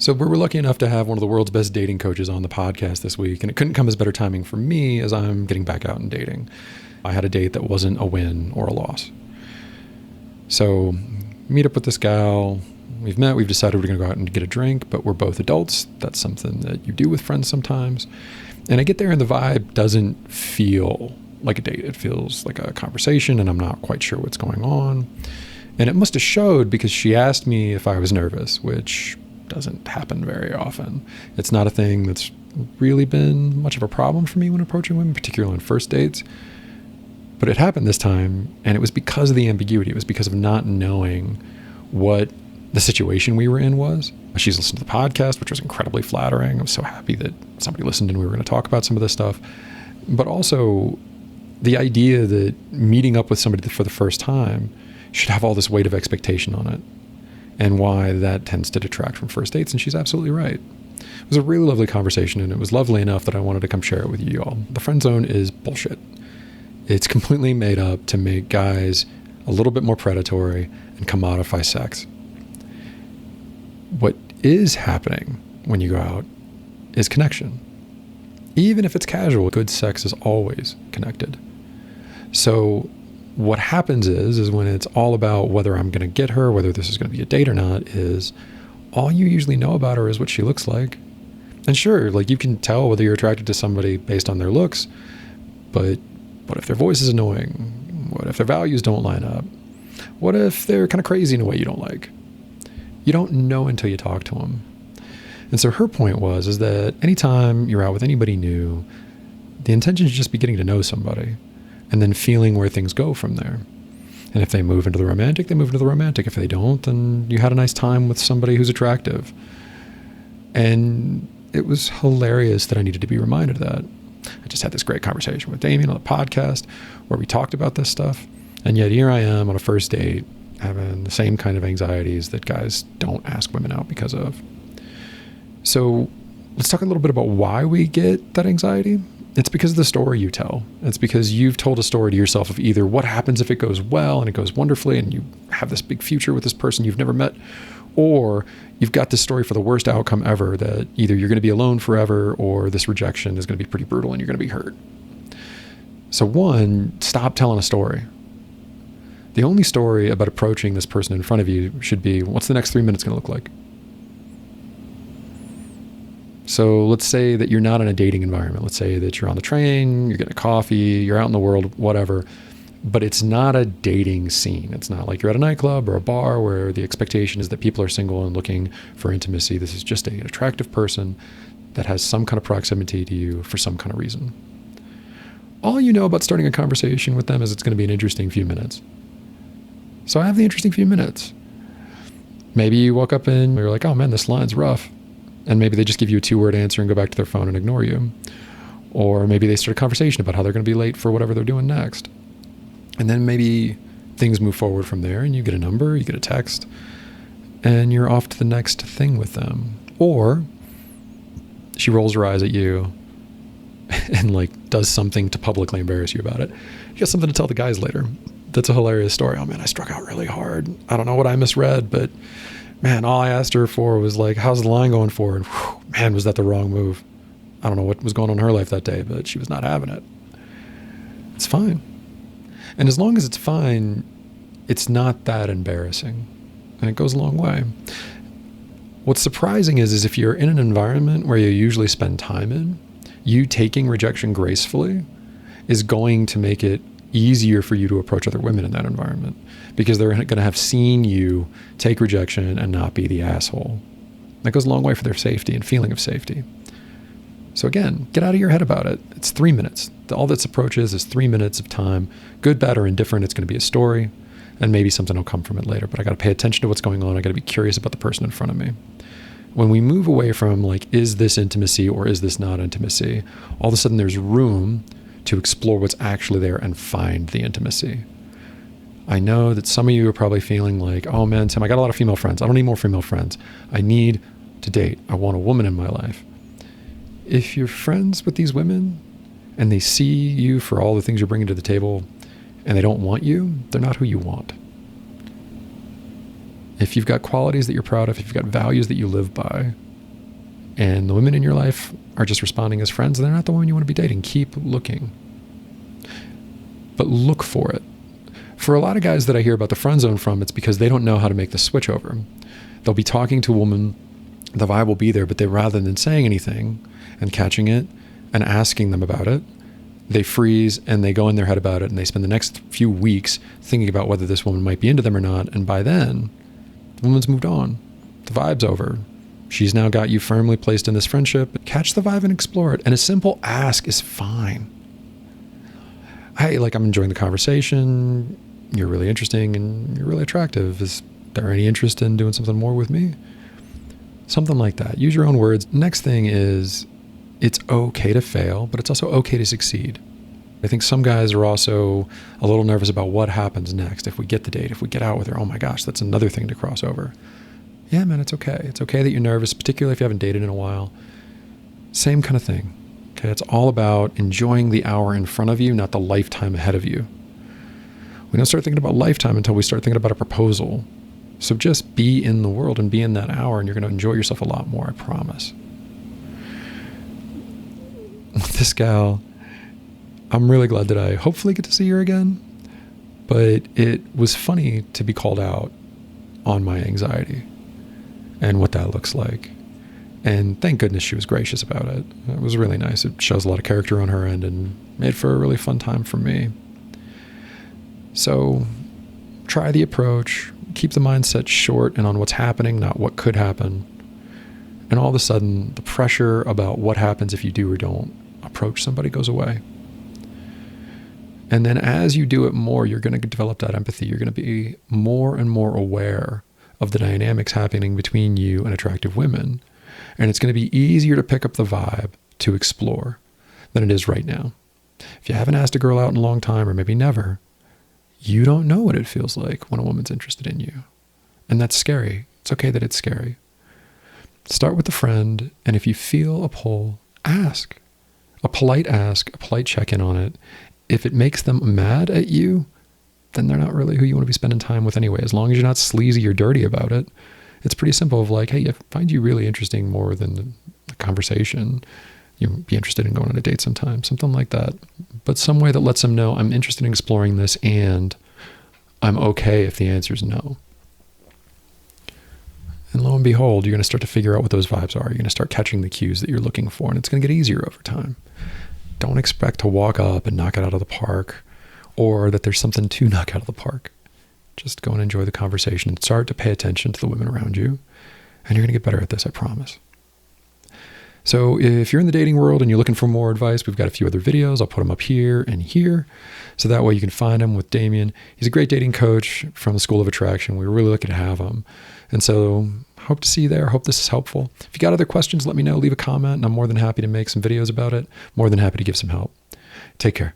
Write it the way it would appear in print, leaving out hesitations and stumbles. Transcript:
So we were lucky enough to have one of the world's best dating coaches on the podcast this week, and it couldn't come as better timing for me as I'm getting back out and dating. I had a date that wasn't a win or a loss. So meet up with this gal. We've met, we've decided we're going to go out and get a drink, but we're both adults. That's something that you do with friends sometimes. And I get there and the vibe doesn't feel like a date. It feels like a conversation, and I'm not quite sure what's going on. And it must have showed because she asked me if I was nervous, which doesn't happen very often. It's not a thing that's really been much of a problem for me when approaching women, particularly on first dates. But it happened this time, and it was because of the ambiguity. It was because of not knowing what the situation we were in was. She's listened to the podcast, which was incredibly flattering. I was so happy that somebody listened and we were going to talk about some of this stuff. But also the idea that meeting up with somebody for the first time should have all this weight of expectation on it, and why that tends to detract from first dates. And she's absolutely right. It was a really lovely conversation, and it was lovely enough that I wanted to come share it with you all. The friend zone is bullshit. It's completely made up to make guys a little bit more predatory and commodify sex. What is happening when you go out is connection. Even if it's casual, good sex is always connected. So what happens is when it's all about whether I'm going to get her, whether this is going to be a date or not, is all you usually know about her is what she looks like. And sure, like you can tell whether you're attracted to somebody based on their looks, but what if their voice is annoying? What if their values don't line up? What if they're kind of crazy in a way you don't like? You don't know until you talk to them. And so her point is that anytime you're out with anybody new, the intention is just be getting to know somebody and then feeling where things go from there. And if they move into the romantic, they move into the romantic. If they don't, then you had a nice time with somebody who's attractive. And it was hilarious that I needed to be reminded of that. I just had this great conversation with Damien on the podcast where we talked about this stuff. And yet here I am on a first date having the same kind of anxieties that guys don't ask women out because of. So let's talk a little bit about why we get that anxiety. It's because of the story you tell. It's because you've told a story to yourself of either what happens if it goes well and it goes wonderfully and you have this big future with this person you've never met, or you've got this story for the worst outcome ever, that either you're going to be alone forever or this rejection is going to be pretty brutal and you're going to be hurt. So one, stop telling a story. The only story about approaching this person in front of you should be, what's the next 3 minutes going to look like? So let's say that you're not in a dating environment. Let's say that you're on the train, you're getting a coffee, you're out in the world, whatever, but it's not a dating scene. It's not like you're at a nightclub or a bar where the expectation is that people are single and looking for intimacy. This is just an attractive person that has some kind of proximity to you for some kind of reason. All you know about starting a conversation with them is it's going to be an interesting few minutes. So have the interesting few minutes. Maybe you woke up and you're like, oh man, this line's rough. And maybe they just give you a 2-word answer and go back to their phone and ignore you. Or maybe they start a conversation about how they're going to be late for whatever they're doing next. And then maybe things move forward from there and you get a number, you get a text, and you're off to the next thing with them. Or she rolls her eyes at you and like does something to publicly embarrass you about it. You got something to tell the guys later. That's a hilarious story. Oh man, I struck out really hard. I don't know what I misread, but man, all I asked her for was like, how's the line going for? And whew, man, was that the wrong move. I don't know what was going on in her life that day, but she was not having it. It's fine. And as long as it's fine, it's not that embarrassing. And it goes a long way. What's surprising is if you're in an environment where you usually spend time in, you taking rejection gracefully is going to make it easier for you to approach other women in that environment, because they're going to have seen you take rejection and not be the asshole. That goes a long way for their safety and feeling of safety. So again, get out of your head about it. It's 3 minutes. All this approach is 3 minutes of time. Good, bad, or indifferent. It's going to be a story, and maybe something will come from it later. But I got to pay attention to what's going on. I got to be curious about the person in front of me. When we move away from like, is this intimacy or is this not intimacy? All of a sudden there's room to explore what's actually there and find the intimacy. I know that some of you are probably feeling like, oh man, Tim, I got a lot of female friends. I don't need more female friends. I need to date. I want a woman in my life. If you're friends with these women and they see you for all the things you're bringing to the table and they don't want you, they're not who you want. If you've got qualities that you're proud of, if you've got values that you live by, and the women in your life are just responding as friends, they're not the woman you want to be dating. Keep looking. But look for it. For a lot of guys that I hear about the friend zone from, it's because they don't know how to make the switch over. They'll be talking to a woman, the vibe will be there, but they, rather than saying anything and catching it and asking them about it, they freeze and they go in their head about it, and they spend the next few weeks thinking about whether this woman might be into them or not. And by then, the woman's moved on. The vibe's over. She's now got you firmly placed in this friendship. Catch the vibe and explore it. And a simple ask is fine. Hey, I'm enjoying the conversation. You're really interesting and you're really attractive. Is there any interest in doing something more with me? Something like that. Use your own words. Next thing is, it's okay to fail, but it's also okay to succeed. I think some guys are also a little nervous about what happens next. If we get the date, if we get out with her, oh my gosh, that's another thing to cross over. Yeah, man, it's okay. It's okay that you're nervous, particularly if you haven't dated in a while. Same kind of thing. Okay, it's all about enjoying the hour in front of you, not the lifetime ahead of you. We don't start thinking about lifetime until we start thinking about a proposal. So just be in the world and be in that hour, and you're going to enjoy yourself a lot more, I promise. This gal, I'm really glad that I hopefully get to see her again, but it was funny to be called out on my anxiety and what that looks like. And thank goodness she was gracious about it. It was really nice. It shows a lot of character on her end and made for a really fun time for me. So try the approach, keep the mindset short and on what's happening, not what could happen. And all of a sudden, the pressure about what happens if you do or don't approach somebody goes away. And then as you do it more, you're going to develop that empathy. You're going to be more and more aware of the dynamics happening between you and attractive women. And it's going to be easier to pick up the vibe to explore than it is right now. If you haven't asked a girl out in a long time, or maybe never, you don't know what it feels like when a woman's interested in you. And that's scary. It's okay that it's scary. Start with a friend, and if you feel a pull, ask. A polite ask, a polite check-in on it. If it makes them mad at you, then they're not really who you want to be spending time with anyway. As long as you're not sleazy or dirty about it, it's pretty simple of hey, I find you really interesting more than the conversation. You'd be interested in going on a date sometime, something like that. But some way that lets them know I'm interested in exploring this and I'm okay if the answer is no. And lo and behold, you're going to start to figure out what those vibes are. You're going to start catching the cues that you're looking for, and it's going to get easier over time. Don't expect to walk up and knock it out of the park, or that there's something to knock out of the park. Just go and enjoy the conversation and start to pay attention to the women around you, and you're going to get better at this, I promise. So if you're in the dating world and you're looking for more advice, we've got a few other videos. I'll put them up here and here. So that way you can find them with Damien. He's a great dating coach from the School of Attraction. We were really lucky to have him. And so hope to see you there. Hope this is helpful. If you got other questions, let me know. Leave a comment, and I'm more than happy to make some videos about it. More than happy to give some help. Take care.